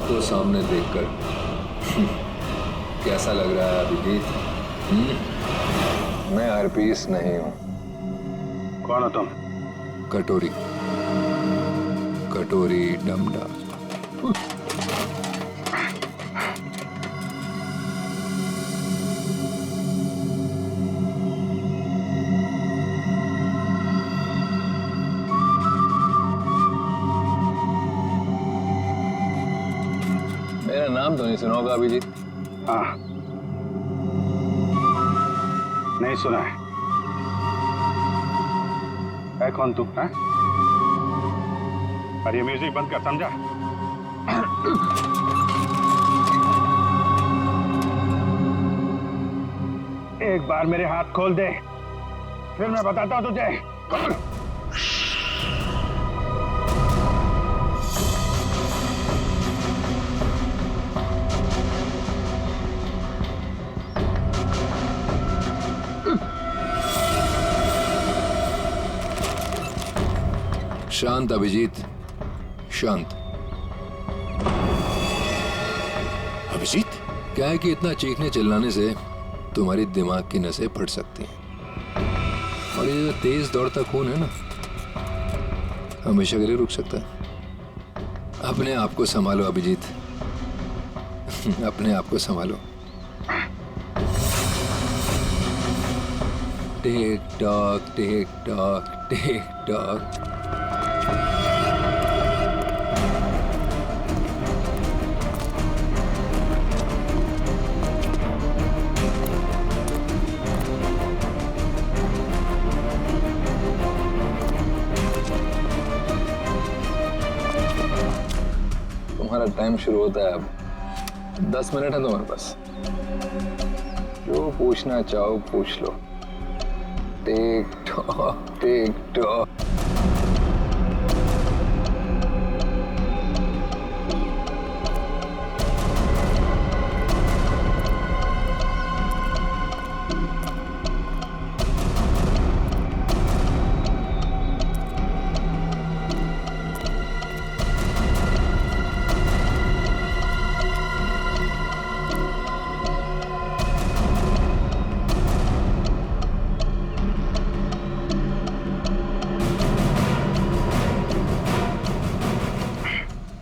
को सामने देखकर कैसा लग रहा है अभिजीत? मैं हरपीस नहीं हूं। कौन हो तुम? कटोरी, कटोरी डमडा। मेरा नाम तो नहीं सुना होगा अभिजीत? हाँ, नहीं सुना है कौन तू? है? और ये म्यूजिक बंद कर, समझा? एक बार मेरे हाथ खोल दे, फिर मैं बताता हूं तुझे। शांत अभिजीत, शांत। अभिजीत, क्या है कि इतना चीखने चिल्लाने से तुम्हारी दिमाग की नसें फट सकती हैं, और ये तेज दौड़ता खून है ना, हमेशा के लिए रुक सकता है। अपने आप को संभालो अभिजीत, अपने आप को संभालो। Tick tock, TikTok, tick tock. तुम्हारा टाइम शुरू होता है अब। 10 मिनट है तुम्हारे पास, जो पूछना चाहो पूछ लो। Tick tock, tick tock.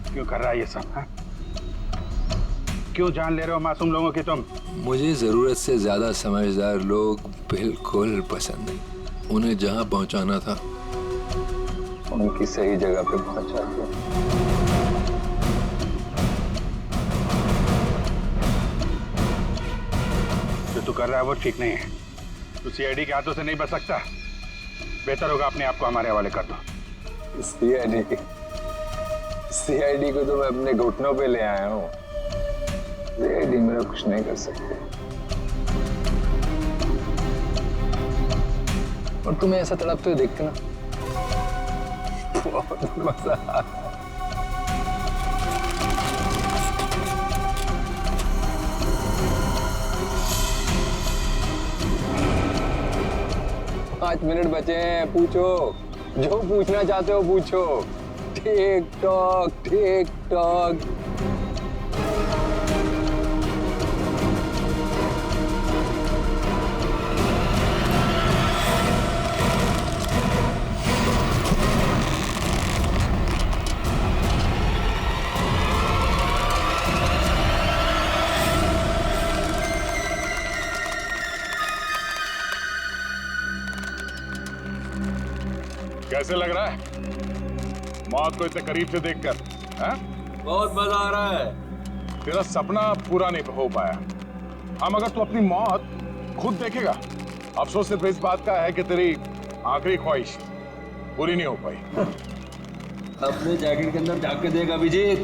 क्यों कर रहा है ये सब? है? क्यों जान ले रहे हो मासूम लोगों की तुम? मुझे जरूरत से ज्यादा समझदार लोग बिल्कुल पसंद नहीं। उन्हें जहां पहुंचाना था उनकी सही जगह पे पहुंचा दिया। जो तू कर रहा है वो ठीक नहीं है। तू सीआईडी के हाथों से नहीं बच सकता। बेहतर होगा अपने आप को हमारे हवाले कर दो। सीआईडी को तो मैं अपने घुटनों पे ले आया हूँ। सीआईडी मेरा कुछ नहीं कर सकते। और तुम्हें ऐसा तड़पते हुए देख के ना बहुत मजा आ रहा है। 5 मिनट बचे हैं, पूछो जो पूछना चाहते हो पूछो। Tick tock, tick tock. कैसे लग रहा है मौत को इतने करीब से देखकर? बहुत मजा आ रहा है। तेरा सपना पूरा नहीं हो पाया। हम अगर तू अपनी मौत खुद देखेगा, अफसोस सिर्फ इस बात का है कि तेरी आखिरी ख्वाहिश पूरी नहीं हो पाई। अपने जैकेट के अंदर झांक के देख Abhijeet.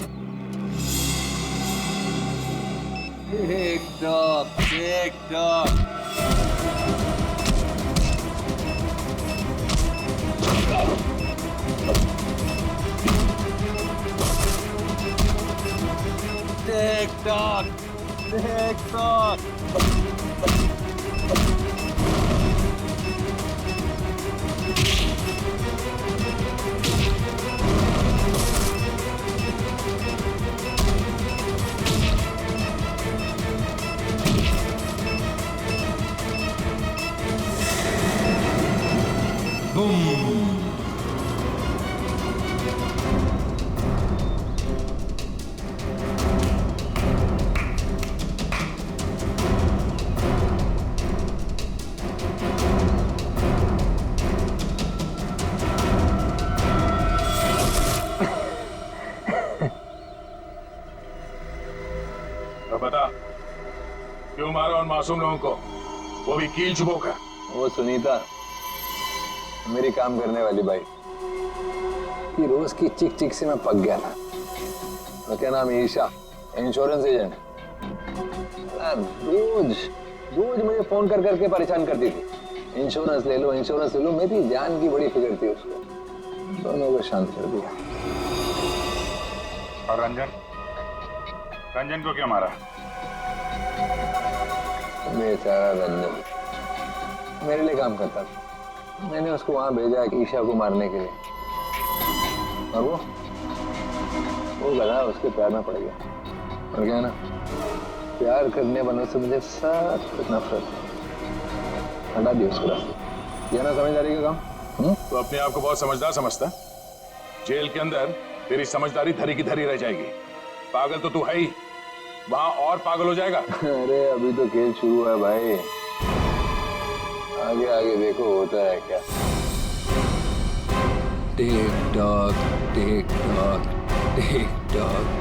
TikTok, TikTok. TikTok, TikTok. मासूम लोगों को, वो भी कील चुबो कर। वो सुनीता, मेरी काम करने वाली बाई कि रोज की चिक चिक से मैं पक गया था। तो क्या नाम है, ईशा, इंश्योरेंस एजेंट। रोज रोज मुझे फोन कर करके परेशान करती थी, इंश्योरेंस ले लो, इंश्योरेंस ले लो। मेरी जान की बड़ी फिक्र थी उसको, दोनों को शांत कर दिया। और रंजन, रंजन को क्यों मारा? बेचारा रंजन मेरे लिए काम करता था, मैंने उसको वहां भेजा ईशा को मारने के लिए, और वो गधा उसके पैर में पड़ गया। और क्या है ना, प्यार करने वालों से मुझे सख्त नफरत है, हटा दिया उसको रास्ते। ये ना समझदारी का काम। तो अपने आप को बहुत समझदार समझता है? जेल के अंदर तेरी समझदारी धरी की धरी रह जाएगी। पागल तो तू है ही, वहां और पागल हो जाएगा। अरे अभी तो खेल शुरू है भाई, आगे आगे देखो होता है क्या। Tick tock TikTok tick tock.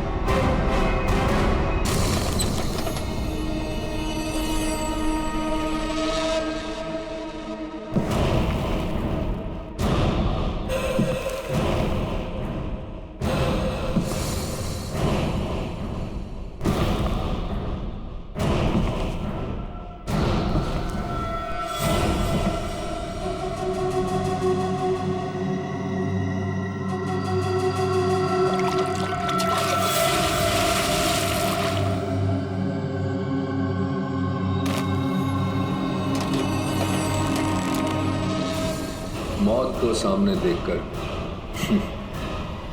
मौत को सामने देखकर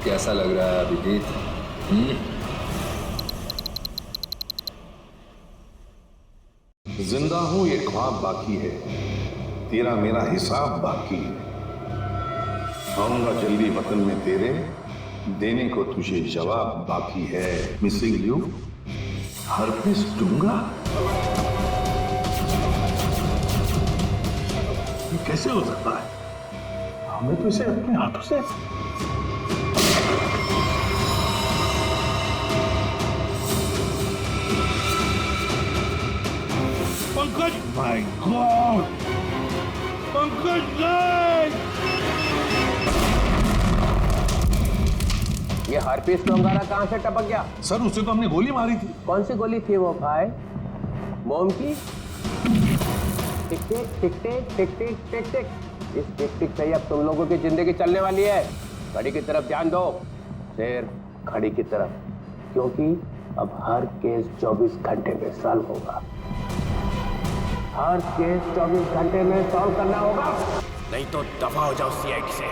कैसा लग रहा है अभिजीत? जिंदा हूं ये ख्वाब बाकी है, तेरा मेरा हिसाब बाकी है। आऊंगा जल्दी वतन में तेरे, देने को तुझे जवाब बाकी है। मिसिंग यू, हरपिस दूंगा। ये कैसे हो सकता है? हमें तो इसे अपने हाथों से पंकज, माय गॉड, पंकज नहीं! ये हरपीस डोंगारा कहां से टपक गया? सर, उसे तो हमने गोली मारी थी। कौन सी गोली थी वो भाई? मोम की? टिक टिक टिक टिक टिक टिक टिक टिक। इस टिक टिक से ही अब तुम लोगों की जिंदगी चलने वाली है। घड़ी की तरफ ध्यान दो, सिर्फ घड़ी की तरफ, क्योंकि अब हर केस 24 घंटे में सॉल्व होगा। हर केस 24 घंटे में सॉल्व करना होगा, नहीं तो दफा हो जाओ सीआईडी से।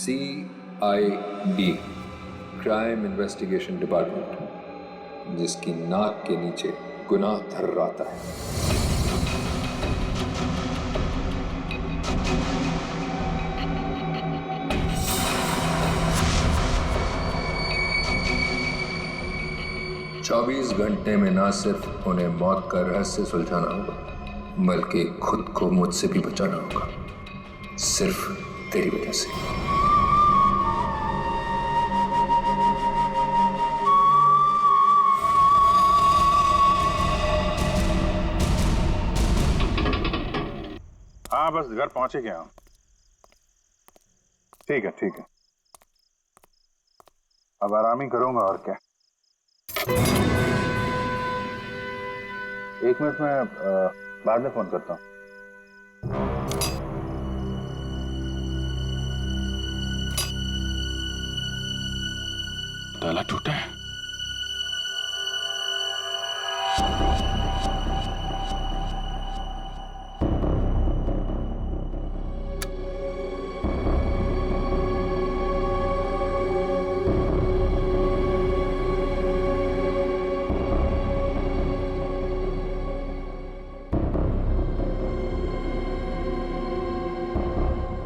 CID, क्राइम इन्वेस्टिगेशन डिपार्टमेंट, जिसकी नाक के नीचे गुनाह थर्राता है। चौबीस घंटे में ना सिर्फ उन्हें मौत का रहस्य सुलझाना होगा, बल्कि खुद को मुझसे भी बचाना होगा, सिर्फ तेरी वजह से। हाँ, बस घर पहुंचे गया हूं। ठीक है ठीक है, अब आराम ही करूंगा और क्या। एक मिनट में बाद में फोन करता हूं। ताला टूटा है।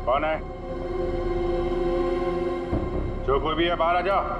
कौन है? जो कोई भी है बाहर आ जाओ।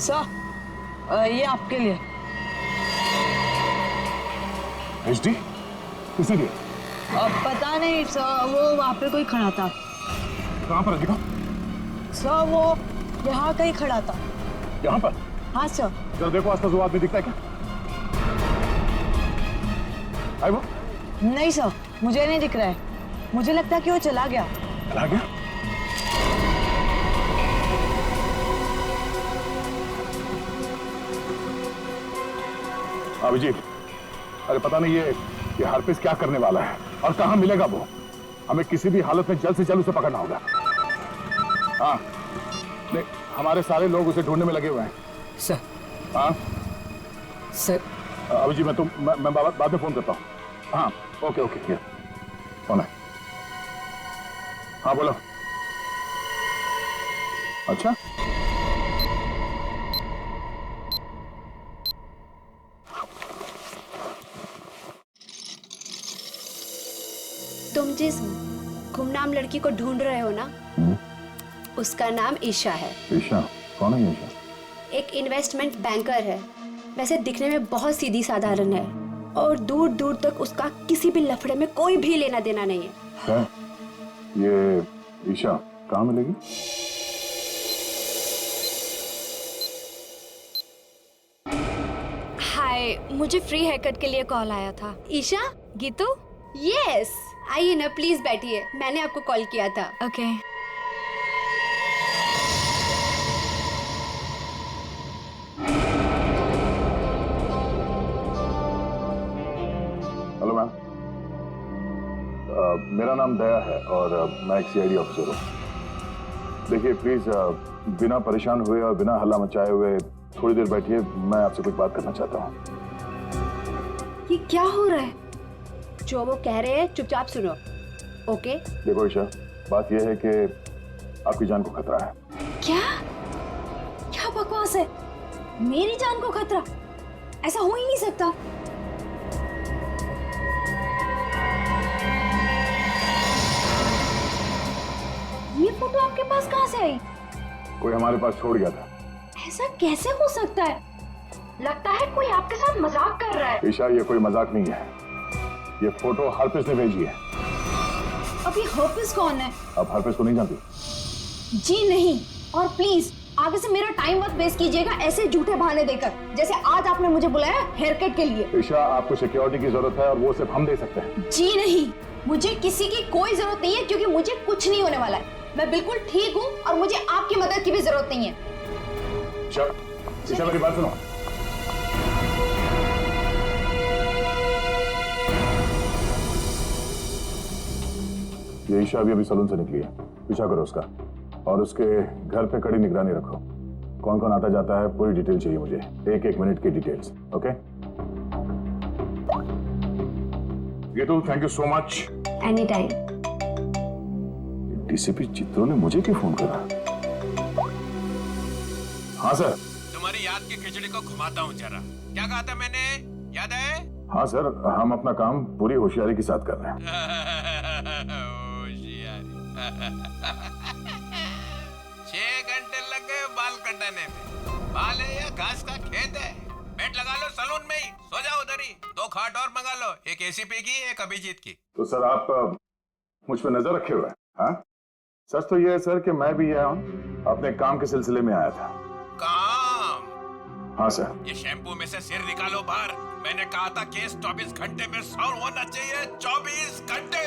सर ये आपके लिए। एचडी किसी लिए? पता नहीं सर, वो वहाँ पे कोई खड़ा था। कहाँ पर दिखा? सर वो यहाँ कहीं खड़ा था। यहाँ पर? हाँ सर। जरा देखो आसपास वो आदमी दिखता है क्या? आई वो? नहीं सर, मुझे नहीं दिख रहा है। मुझे लगता है कि वो चला गया। चला गया? अभिजीत, अरे पता नहीं ये हार्पिस क्या करने वाला है और कहाँ मिलेगा वो। हमें किसी भी हालत में जल्द से जल्द उसे पकड़ना होगा। हाँ, नहीं, हमारे सारे लोग उसे ढूंढने में लगे हुए हैं। सर। हाँ सर। अभिजीत, मैं बाद में फोन करता हूँ। हाँ ओके ओके, फोन है। हाँ बोलो। अच्छा, तुम जिस गुमनाम लड़की को ढूंढ रहे हो ना, उसका नाम ईशा है। ईशा? कौन है ईशा? एक इन्वेस्टमेंट बैंकर है। वैसे दिखने में बहुत सीधी साधारण है और दूर दूर तक उसका किसी भी लफड़े में कोई भी लेना देना नहीं है। ये ईशा कहाँ मिलेगी? हाय, मुझे फ्री हेयर कट के लिए कॉल आया था। ईशा? गीतू? यस, आइए ना प्लीज बैठिए, मैंने आपको कॉल किया था। ओके। हेलो मैम, मेरा नाम दया है और मैं एक सीआईडी ऑफिसर हूँ। देखिए प्लीज बिना परेशान हुए और बिना हल्ला मचाए हुए थोड़ी देर बैठिए, मैं आपसे कुछ बात करना चाहता हूँ। ये क्या हो रहा है? जो वो कह रहे हैं चुपचाप सुनो, ओके? देखो ईशा, बात यह है कि आपकी जान को खतरा है। क्या? क्या बकवास है? मेरी जान को खतरा? ऐसा हो ही नहीं सकता। ये फोटो आपके पास कहाँ से आई? कोई हमारे पास छोड़ गया था। ऐसा कैसे हो सकता है? लगता है कोई आपके साथ मजाक कर रहा है। ईशा, ये कोई मजाक नहीं है। ये फोटो हरपिस ने भेजी है। अभी हरपिस कौन है? आप हरपिस को नहीं जानती? जी नहीं, और प्लीज आगे से मेरा टाइम मत वेस्ट कीजिएगा ऐसे झूठे बहाने देकर, जैसे आज आपने मुझे बुलाया हेयर कट के लिए। ईशा, आपको सिक्योरिटी की जरूरत है और वो सिर्फ हम दे सकते हैं। जी नहीं, मुझे किसी की कोई जरूरत नहीं है, क्योंकि मुझे कुछ नहीं होने वाला है। मैं बिल्कुल ठीक हूँ और मुझे आपकी मदद की भी जरूरत नहीं है। ईशा, मेरी बात सुनो। ये ईशा अभी सलून से निकली है, पीछा करो उसका और उसके घर पे कड़ी निगरानी रखो। कौन कौन आता जाता है पूरी डिटेल चाहिए मुझे, एक एक मिनट की डिटेल्स। ओके गेटू, thank you so much. Any time. DCP चित्रों ने मुझे क्यों फोन करा? हाँ सर। तुम्हारी याद की खिचड़ी को घुमाता हूँ जरा। क्या कहा था मैंने, याद है? हाँ सर, हम अपना काम पूरी होशियारी के साथ कर रहे हैं। 6 घंटे लग गए बाल कटाने में। बाल है या घास का खेत है? बेड लगा लो सलून में ही, सो जाओ उधर ही। 2 खाट और मंगा लो, एक एसीपी की, एक अभिजीत की। तो सर आप मुझ पर नजर रखे हुए हैं? हाँ, सच तो ये है सर कि मैं भी यहाँ अपने काम के सिलसिले में आया था। काम? हाँ सर। ये शैम्पू में से सिर निकालो बाहर। मैंने कहा था केस 24 घंटे में सॉल्व होना चाहिए। 24 घंटे।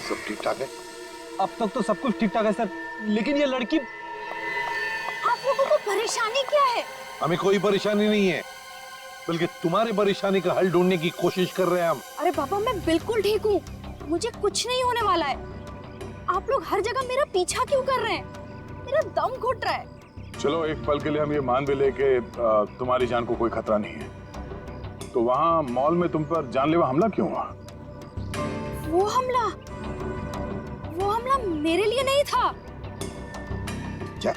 सब ठीक ठाक है? अब तक तो सब कुछ ठीक ठाक है सर, लेकिन ये लड़की। आप लोगों को परेशानी क्या है? हमें कोई परेशानी नहीं है, बल्कि तुम्हारी परेशानी का हल ढूंढने की कोशिश कर रहे हैं हम। अरे पापा, मैं बिल्कुल ठीक हूँ, मुझे कुछ नहीं होने वाला है। आप लोग हर जगह मेरा पीछा क्यों कर रहे हैं? मेरा दम घुट रहा है। चलो एक पल के लिए हम ये मान भी ले कि तुम्हारी जान को कोई खतरा नहीं है, तो वहां मॉल में तुम पर जानलेवा हमला क्यों हुआ? वो हमला मेरे लिए नहीं था। क्या?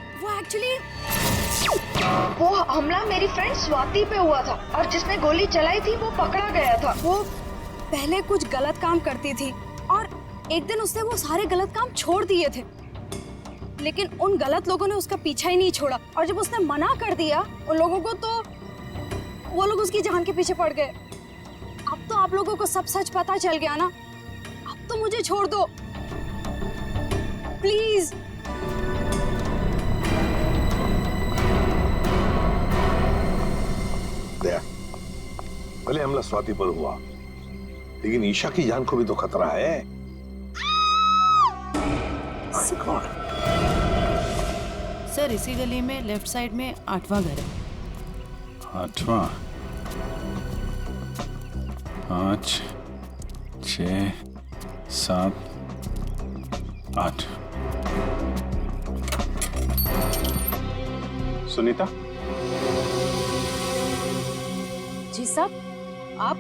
वो हमला मेरी फ्रेंड स्वाति पे हुआ था और जिसने गोली चलाई थी वो पकड़ा गया था। वो पहले कुछ गलत काम करती थी और एक दिन उसने वो सारे गलत काम छोड़ दिए थे, लेकिन उन गलत लोगों ने उसका पीछा ही नहीं छोड़ा और जब उसने मना कर दिया उन लोगों को तो वो लोग उसकी जान के पीछे पड़ गए। अब तो आप लोगों को सब सच पता चल गया ना, अब तो मुझे छोड़ दो प्लीज। दया, भले हमला स्वाति पर हुआ, लेकिन ईशा की जान को भी तो खतरा है। सर इसी गली में लेफ्ट साइड में 8वां घर है। 8वां? 5, 6, 7, 8। सुनीता? जी साहब, आप?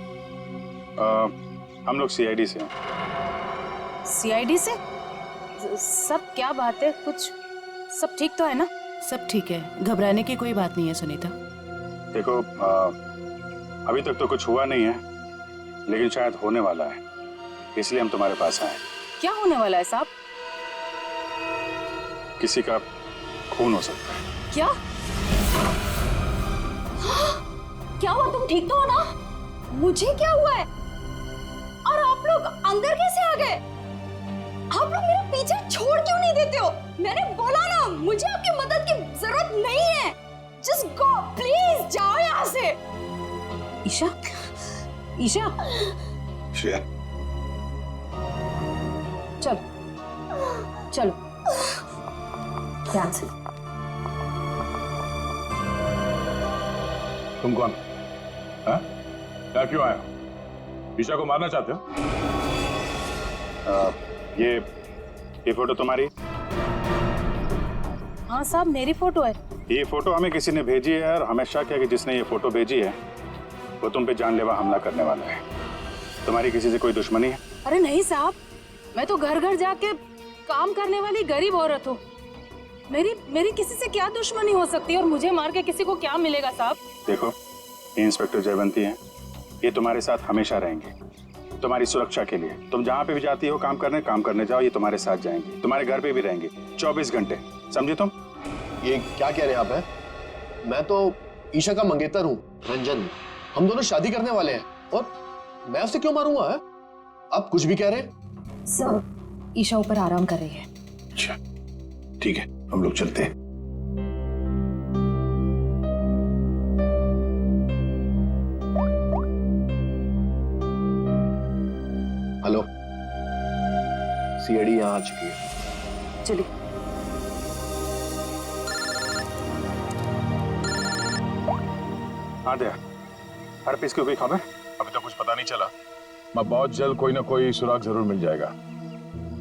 हम लोग सीआईडी से हैं। सीआईडी से? सब क्या बात है, कुछ सब ठीक तो है ना? सब ठीक है, घबराने की कोई बात नहीं है सुनीता। देखो अभी तक तो कुछ हुआ नहीं है, लेकिन शायद होने वाला है, इसलिए हम तुम्हारे पास आए। क्या होने वाला है साहब? किसी का खून हो सकता है। क्या? क्या हुआ? तुम ठीक तो हो ना? मुझे क्या हुआ है? और आप लोग अंदर कैसे आ गए? आप लोग मेरे पीछे छोड़ क्यों नहीं देते हो? मैंने बोला ना, मुझे आपकी मदद की जरूरत नहीं है। जस्ट गो प्लीज, जाओ यहाँ से। ईशा, ईशा, श्रेया, चलो चलो ध्यान से। तुम कौन? हाँ? क्या क्यों आए हो? ईशा को मारना चाहते हो? ये फोटो तुम्हारी? हाँ साहब, मेरी फोटो है। ये फोटो हमें किसी ने भेजी है और हमें शक है कि जिसने ये फोटो भेजी है वो तुम पे जानलेवा हमला करने वाला है। तुम्हारी किसी से कोई दुश्मनी है? अरे नहीं साहब, मैं तो घर घर जाके काम करने वाली गरीब औरत हूँ। मेरी किसी से क्या दुश्मनी हो सकती है और मुझे मार के किसी को क्या मिलेगा साहब? देखो, ये इंस्पेक्टर जयवंती है, ये तुम्हारे साथ हमेशा रहेंगे, तुम्हारी सुरक्षा के लिए। तुम जहाँ पे भी जाती हो काम करने जाओ, ये तुम्हारे साथ जाएंगे, तुम्हारे घर पे भी रहेंगे 24 घंटे, समझे तुम? ये क्या कह रहे हैं आप? है मैं तो ईशा का मंगेतर हूँ, रंजन। हम दोनों शादी करने वाले हैं और मैं उसे क्यों मारूंगा? है आप कुछ भी कह रहे हैं? सर, ईशा ऊपर आराम कर रही है। अच्छा ठीक है, हम लोग चलते हैं। हेलो, सीआईडी यहाँ आ चुकी है। चलिए। हाँ दया, हर पीस की कोई खबर? अभी तक कुछ पता नहीं चला, मैं बहुत जल्द कोई ना कोई सुराग जरूर मिल जाएगा।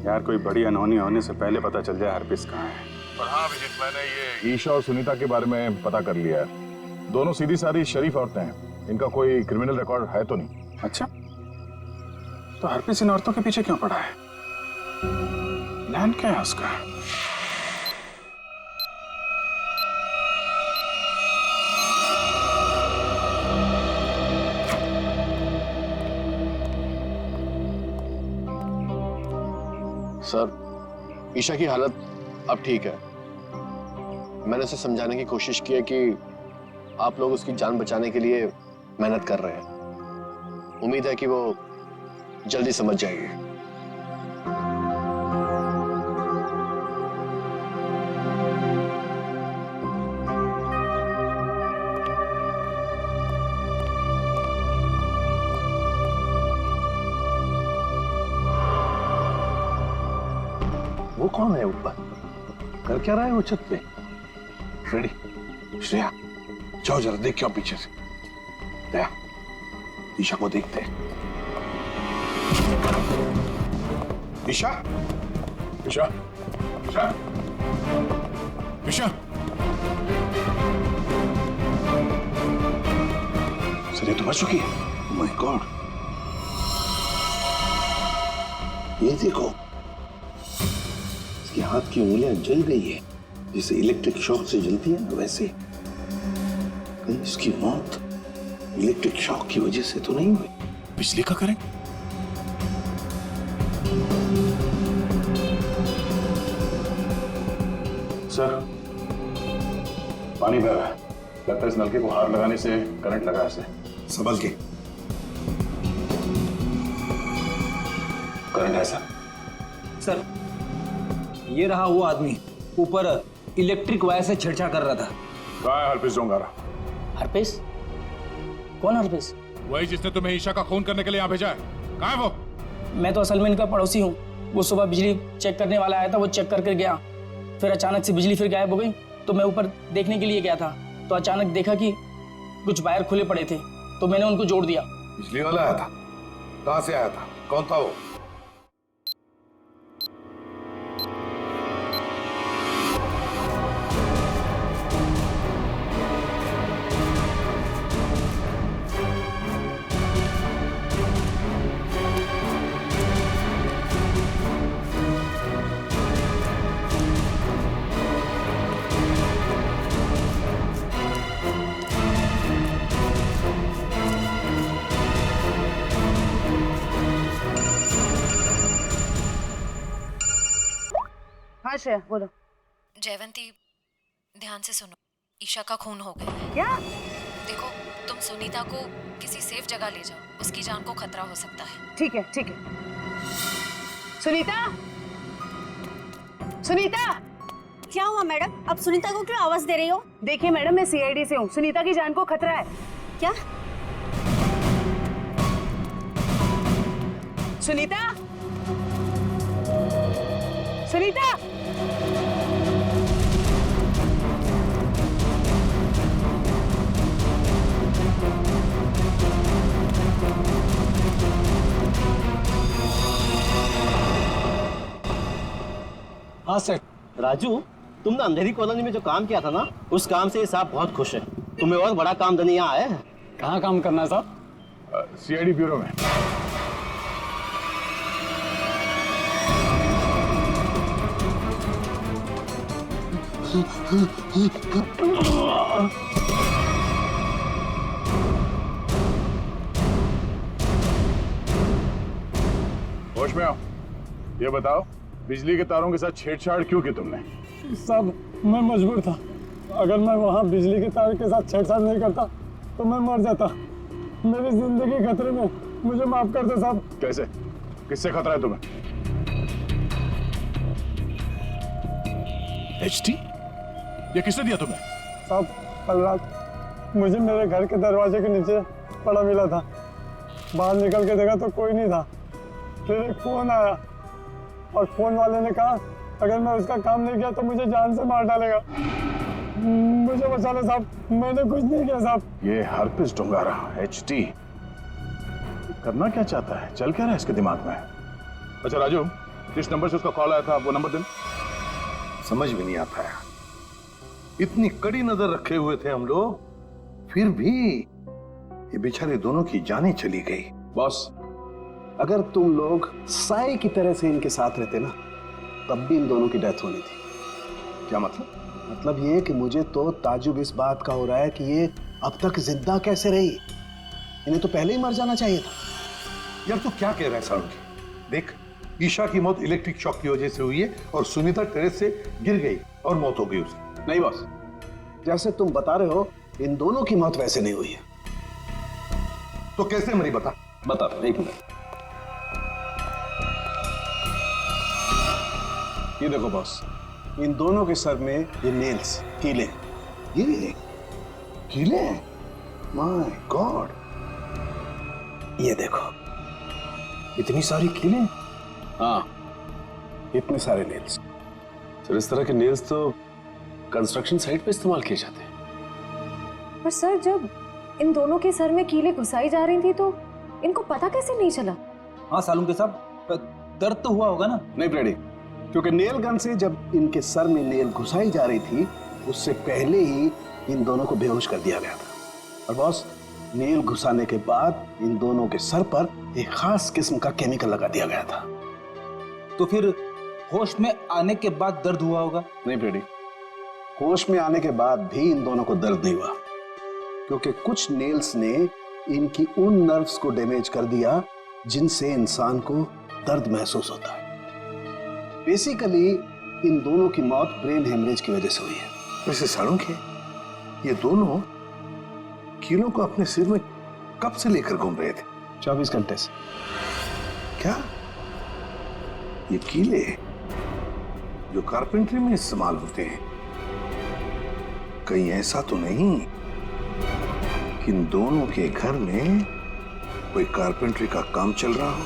यार कोई बड़ी अनहोनी होने से पहले पता चल जाए हर पीस कहाँ है। पर हाँ अभिजीत, मैंने ये ईशा और सुनीता के बारे में पता कर लिया है। दोनों सीधी सादी शरीफ औरतें हैं, इनका कोई क्रिमिनल रिकॉर्ड है तो नहीं। अच्छा, तो हर पीस इन औरतों के पीछे क्यों पड़ा है? प्लान क्या है उसका? सर, ईशा की हालत अब ठीक है। मैंने उसे समझाने की कोशिश की है कि आप लोग उसकी जान बचाने के लिए मेहनत कर रहे हैं। उम्मीद है कि वो जल्दी समझ जाएगी। वो कौन है ऊपर? कर क्या रहा है वो छत पे? फ्रेडी, श्रेया, जाओ जरा देख क्या पीछे से। दया, ईशा को देखते हैं। ईशा, ईशा, ईशा, ईशा, सर ये तो मर चुकी है। माय गॉड, ये देखो, इसके हाथ की उंगलियां जल गई है, जैसे इलेक्ट्रिक शॉक से जलती है ना वैसे। कहीं इसकी मौत इलेक्ट्रिक शॉक की वजह से तो नहीं हुई? बिजली का करंट? सर पानी बह रहा है, लगता है इस नलके को हाथ लगाने से करंट लगा है। संभल के। करंट है सर। सर ये रहा वो आदमी, ऊपर इलेक्ट्रिक वायर से छेड़छाड़ कर रहा था। कहाँ है हरपिस डोंगारा? हरपेश? कौन हरपेश? वही जिसने तुम्हें ईशा का खून करने के लिए यहाँ भेजा है। कहाँ है वो? मैं तो असल में इनका पड़ोसी हूँ। वो सुबह बिजली चेक करने वाला आया था, वो चेक करके गया, फिर अचानक से बिजली फिर गायब हो गई। तो मैं ऊपर देखने के लिए गया था, तो अचानक देखा कि कुछ वायर खुले पड़े थे, तो मैंने उनको जोड़ दिया। बिजली वाला आया था? कहाँ से आया था? कौन था वो? हाँ श्रेया बोलो। जयवंती ध्यान से सुनो, ईशा का खून हो गया है। क्या? देखो तुम सुनीता को किसी सेफ जगह ले जाओ, उसकी जान को खतरा हो सकता है। ठीक है ठीक है। सुनीता, सुनीता। क्या हुआ मैडम? अब सुनीता को क्यों आवाज दे रही हो? देखिए मैडम, मैं सीआईडी से हूँ, सुनीता की जान को खतरा है। क्या? सुनीता, सुनीता। हाँ सर। राजू, तुमने अंधेरी कॉलोनी में जो काम किया था ना, उस काम से साहब बहुत खुश है। तुम्हें और बड़ा काम देने यहाँ आए हैं। कहाँ काम करना है साहब? सीआईडी ब्यूरो में। होश में आओ, ये बताओ बिजली के तारों के साथ छेड़छाड़ क्यों की तुमने? साहब मैं मजबूर था, अगर मैं वहाँ बिजली के तार के साथ छेड़छाड़ नहीं करता तो मैं मर जाता। मेरी जिंदगी खतरे में, मुझे माफ कर दो साहब। कैसे? किससे खतरा है तुम्हें? एचटी? ये किसने दिया तुम्हें? साहब कल रात मुझे मेरे घर के दरवाजे के नीचे पड़ा मिला था, बाहर निकल के देखा तो कोई नहीं था। फिर एक फोन आया और फोन वाले ने कहा अगर मैं उसका काम नहीं किया तो मुझे जान से मार डालेगा। मुझे बचा लो साहब, मैंने कुछ नहीं किया साहब। ये हरपिस डोंगारा एचटी करना क्या चाहता है? चल क्या रहा है इसके दिमाग में? अच्छा राजू, जिस नंबर से उसका कॉल आया था वो नंबर देना। समझ में नहीं आता है, इतनी कड़ी नजर रखे हुए थे हम लोग, फिर भी ये बेचारे दोनों की जानें चली गई। बॉस, अगर तुम लोग साए की तरह से इनके साथ रहते ना, तब भी इन दोनों की डेथ होनी थी। क्या मतलब? मतलब ये कि मुझे तो ताजुब इस बात का हो रहा है कि ये अब तक जिंदा कैसे रही। इन्हें तो पहले ही मर जाना चाहिए था। यार तू क्या कह रहा है साळुंकी? देख, ईशा की मौत इलेक्ट्रिक शॉक की वजह से हुई है और सुनीता टेरेस से गिर गई और मौत हो गई उसकी। नहीं बॉस, जैसे तुम बता रहे हो इन दोनों की मौत वैसे नहीं हुई है। तो कैसे मरी बता? बता, एक मिनट। ये देखो बॉस, इन दोनों के सर में ये नेल्स, कीले। ये कीले? माय गॉड, ये देखो, इतनी सारी कीले? हाँ, इतने सारे नेल्स। सर इस तरह के नेल्स तो कंस्ट्रक्शन साइट पे इस्तेमाल किए जाते हैं। पर सर जब इन दोनों के सर में कीले घुसाई जा रही थी तो इनको पता कैसे नहीं चला? हाँ सालुंके साहब, दर्द तो हुआ होगा ना? नहीं फ्रेडी, क्योंकि नेल गन से जब इनके सर में नेल घुसाई जा रही थी उससे पहले ही इन दोनों को बेहोश कर दिया गया था। और बॉस, नेल घुसाने के बाद इन दोनों के सर पर एक खास किस्म का केमिकल लगा दिया गया था। तो फिर होश में आने के बाद दर्द हुआ होगा? नहीं फ्रेडी, होश में आने के बाद भी इन दोनों को दर्द नहीं हुआ, क्योंकि कुछ नेल्स ने इनकी उन नर्व्स को डैमेज कर दिया जिनसे इंसान को दर्द महसूस होता है। बेसिकली इन दोनों की मौत ब्रेन हेमरेज की वजह से हुई है। वैसे सालों के ये दोनों कीलों को अपने सिर में कब से लेकर घूम रहे थे? 24 घंटे से। क्या ये कीले जो कारपेंट्री में इस्तेमाल होते हैं, कहीं ऐसा तो नहीं कि इन दोनों के घर में कोई कारपेंट्री का काम चल रहा हो?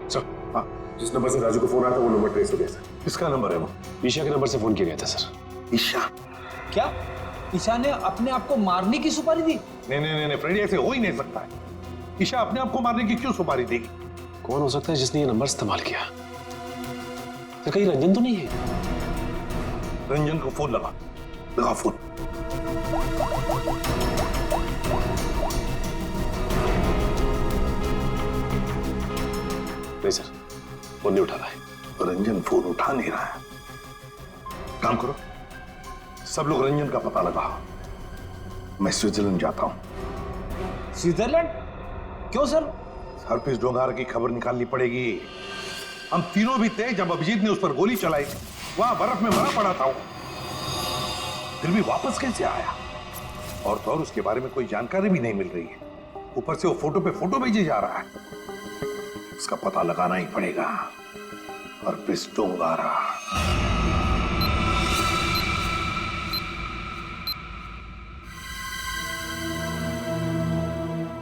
सर, हाँ, जिस नंबर से राजू को फोन आया था वो नंबर ट्रेस हो गया सर। किसका नंबर है वो? ईशा के नंबर से फोन किया गया था सर। ईशा? क्या ईशा ने अपने आप को मारने की सुपारी दी? नहीं फ्रेडी, ऐसे हो ही नहीं सकता है। ईशा अपने आप को मारने की क्यों सुपारी देगी? कौन हो सकता है जिसने ये नंबर इस्तेमाल किया? तो कहीं रंजन तो नहीं है? रंजन को फोन लगा फोन। नहीं सर, फोन नहीं उठा रहा है। रंजन फोन उठा नहीं रहा है। काम करो, सब लोग रंजन का पता लगाओ। मैं स्विट्जरलैंड जाता हूं। स्विट्जरलैंड? क्यों सर? हरप्रीत डोंगार की खबर निकालनी पड़ेगी। हम तीनों भी थे जब अभिजीत ने उस पर गोली चलाई। वहां बर्फ में मरा पड़ा था वो, फिर भी वापस कैसे आया? और तो और उसके बारे में कोई जानकारी भी नहीं मिल रही है। ऊपर से वो फोटो पे फोटो भेजे जा रहा है। इसका पता लगाना ही पड़ेगा। हरप्रीत डोंगारा।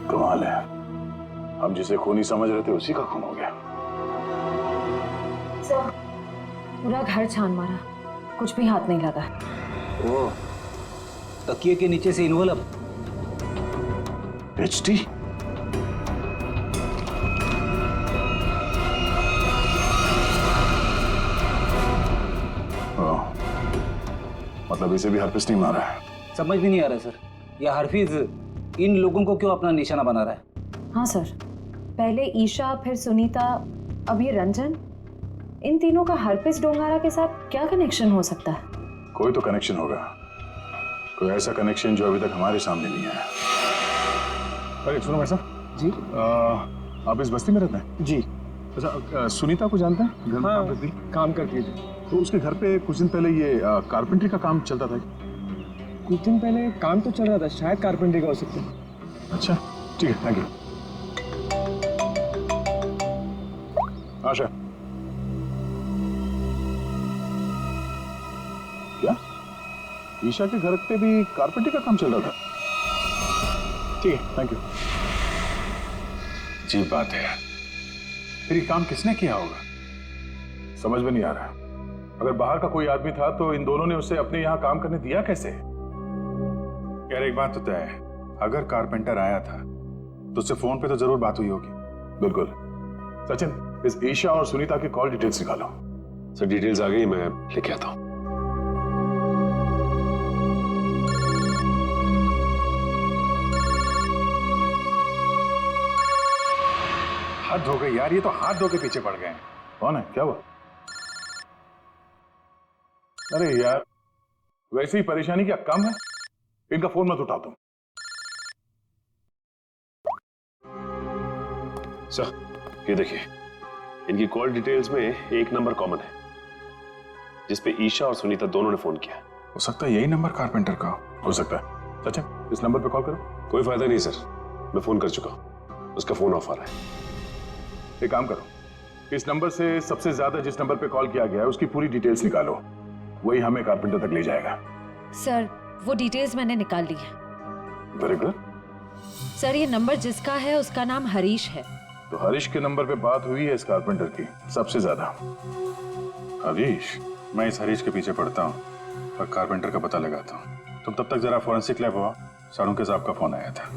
कमाल है, हम जिसे खूनी समझ रहे थे उसी का खून हो गया। सर, पूरा घर छान मारा, कुछ भी हाथ नहीं लगा। ओ, तकिए के नीचे से इन्वॉल्व। एचटी? मतलब इसे भी हरपिस नहीं मारा है? समझ भी नहीं आ रहा सर, यह हरफीज इन लोगों को क्यों अपना निशाना बना रहा है? हाँ सर, पहले ईशा, फिर सुनीता, अब ये रंजन। इन तीनों का हरपिस डोंगारा के साथ क्या कनेक्शन हो सकता है? कोई तो कनेक्शन होगा, कोई ऐसा कनेक्शन जो अभी तक हमारे सामने नहीं आया। अरे सुनो भाई साहब जी, आप इस बस्ती में रहते हैं? जी। अच्छा, सुनीता को जानते हैं? घर में काम करती? काम करती है। तो उसके घर पे कुछ दिन पहले ये कारपेंट्री का काम चलता था। कुछ दिन पहले काम तो चल रहा था, शायद कारपेंट्री का हो सकता है। अच्छा ठीक है, थैंक यू। आशा, क्या ईशा के घर पे भी कारपेंट्री का काम चल रहा था? ठीक है, थैंक यू। अजीब बात है, फिर ये काम किसने किया होगा, समझ में नहीं आ रहा। अगर बाहर का कोई आदमी था तो इन दोनों ने उसे अपने यहाँ काम करने दिया कैसे? यार एक बात तो तय है, अगर कारपेंटर आया था तो उससे फोन पे तो जरूर बात हुई होगी। बिल्कुल। सचिन, इस ईशा और सुनीता की कॉल डिटेल्स निकालो। सर डिटेल्स आ गई, मैं लेके आता हूँ। हद हो गई यार, ये तो हाथ धो के पीछे पड़ गए हैं। कौन है, क्या हुआ? अरे यार, वैसे ही परेशानी क्या कम है? इनका फोन मत उठा तुम। सर ये देखिए, इनकी कॉल डिटेल्स में एक नंबर कॉमन है जिसपे ईशा और सुनीता दोनों ने फोन किया। हो सकता है यही नंबर कारपेंटर का हो सकता है। सचिन, इस नंबर पे कॉल करो। कोई फायदा नहीं सर, मैं फोन कर चुका हूं, उसका फोन ऑफ आ रहा है। एक काम करो, इस नंबर से सबसे ज्यादा जिस नंबर पे कॉल किया गया है उसकी पूरी डिटेल्स निकालो, वही हमें कारपेंटर तक ले जाएगा। सर वो डिटेल्स मैंने निकाल ली है। Very good. सर ये नंबर जिसका है उसका नाम हरीश है। तो हरीश के नंबर पे बात हुई है इस कारपेंटर की सबसे ज्यादा। हरीश? मैं इस हरीश के पीछे पड़ता हूँ और कारपेंटर का पता लगाता हूँ। तुम तब तक जरा फॉरेंसिक लैब हुआ, सारुंके साहब का फोन आया था।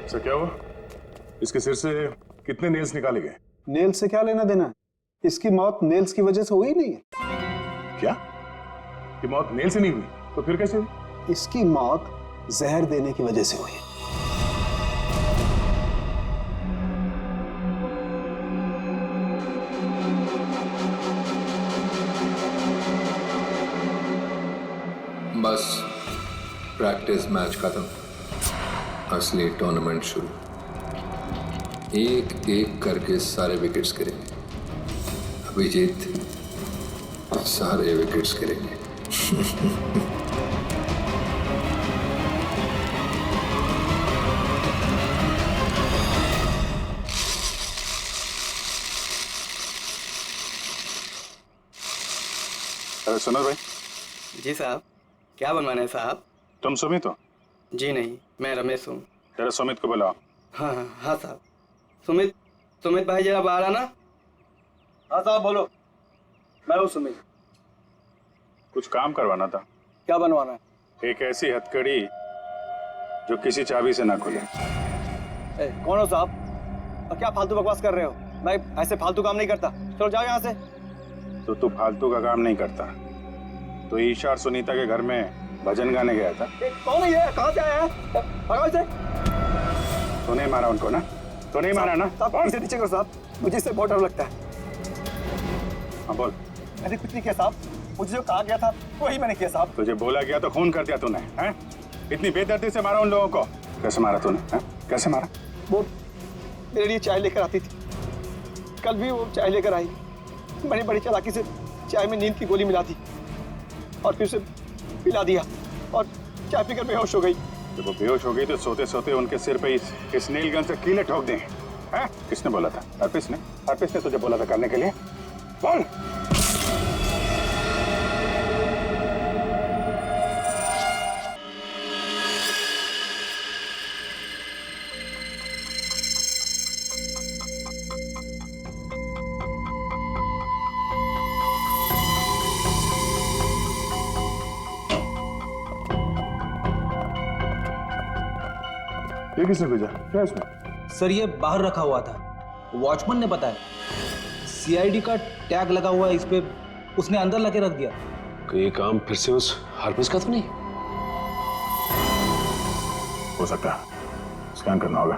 सर क्या हुआ? इसके सिर से कितने नेल्स निकाले गए? नेल्स से क्या लेना देना? इसकी मौत नेल्स की वजह से हुई नहीं है। क्या? कि मौत नेल से नहीं हुई तो फिर कैसे हुई? इसकी मौत जहर देने की वजह से हुई। बस प्रैक्टिस मैच खत्म, असली टूर्नामेंट शुरू। एक एक करके सारे विकेट्स गिरेंगे। अभिजीत सारे विकेट्स गिरेंगे। अरे सुनो भाई। जी साहब, क्या बनवाना है साहब? तुम सुमित हो? जी नहीं, मैं रमेश हूँ। जरा सुमित को बुलाओ। हाँ हाँ हाँ साहब। सुमित भाई जरा बाहर आना। हाँ साहब बोलो। मैं हूँ सुमित। कुछ काम करवाना था। क्या बनवाना है? एक ऐसी हथकड़ी जो किसी चाबी से ना खुले। कौन हो साहब? और क्या फालतू बकवास कर रहे हो? मैं ऐसे फालतू काम नहीं करता। चलो जाओ यहाँ से। तो तू फालतू का काम नहीं करता तो ईशा और सुनीता के घर में भजन गाने गया था। कौन है ये? कहाँ से आया है? भगाओ इसे। तो नहीं मारा उनको ना? तो नहीं मारा ना? साहब इसे नीचे करो साहब, मुझे इससे बहुत डर लगता है। हाँ बोल। मैंने कुछ नहीं किया साहब, मुझे जो कहा गया था वही मैंने किया साहब। तुझे बोला गया तो खून कर दिया तूने, हैं? इतनी बेदर्दी से मारा उन लोगों को। कैसे मारा तूने? हैं? कैसे मारा? वो मेरे लिए चाय लेकर आती थी, कल भी वो चाय लेकर आई। मैंने बड़ी चालाकी से चाय में नींद की गोली मिला दी और फिर उसे पिला दिया और चाय पीकर बेहोश हो गई। जब वो बेहोश हो गई तो सोते सोते उनके सिर पे इस नील गन से कीले ठोक दें। हैं? किसने बोला था? अर्पिस ने? अर्पिस ने तुझे बोला था करने के लिए? बोल। ये किसने भेजा? क्या इसमें? सर ये बाहर रखा हुआ था, वॉचमैन ने बताया। सीआईडी का टैग लगा हुआ है इस पे, उसने अंदर लाके रख दिया। ये काम फिर से उस हरपिस का तो नहीं? हो सकता है, स्कैन करना होगा।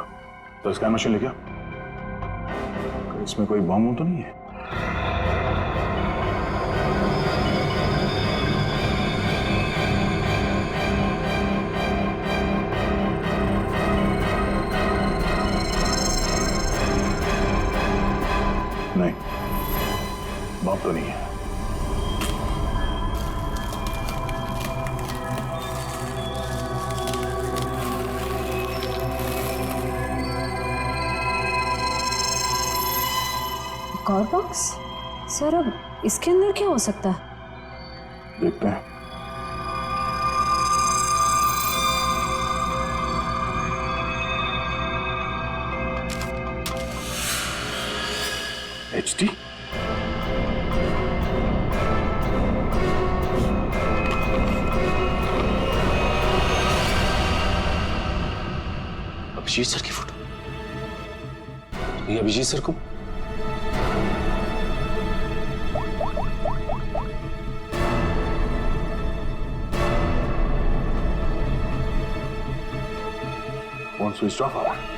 तो स्कैन मशीन लेके आओ। इसमें कोई बम तो नहीं है? नहीं, बम तो नहीं है। एक और बॉक्स? सर अब इसके अंदर क्या हो सकता है? देखते हैं। HD? अभिजीत सर की फोटो। ये अभिजीत सर को फोन स्विच ऑफ आ रहा है।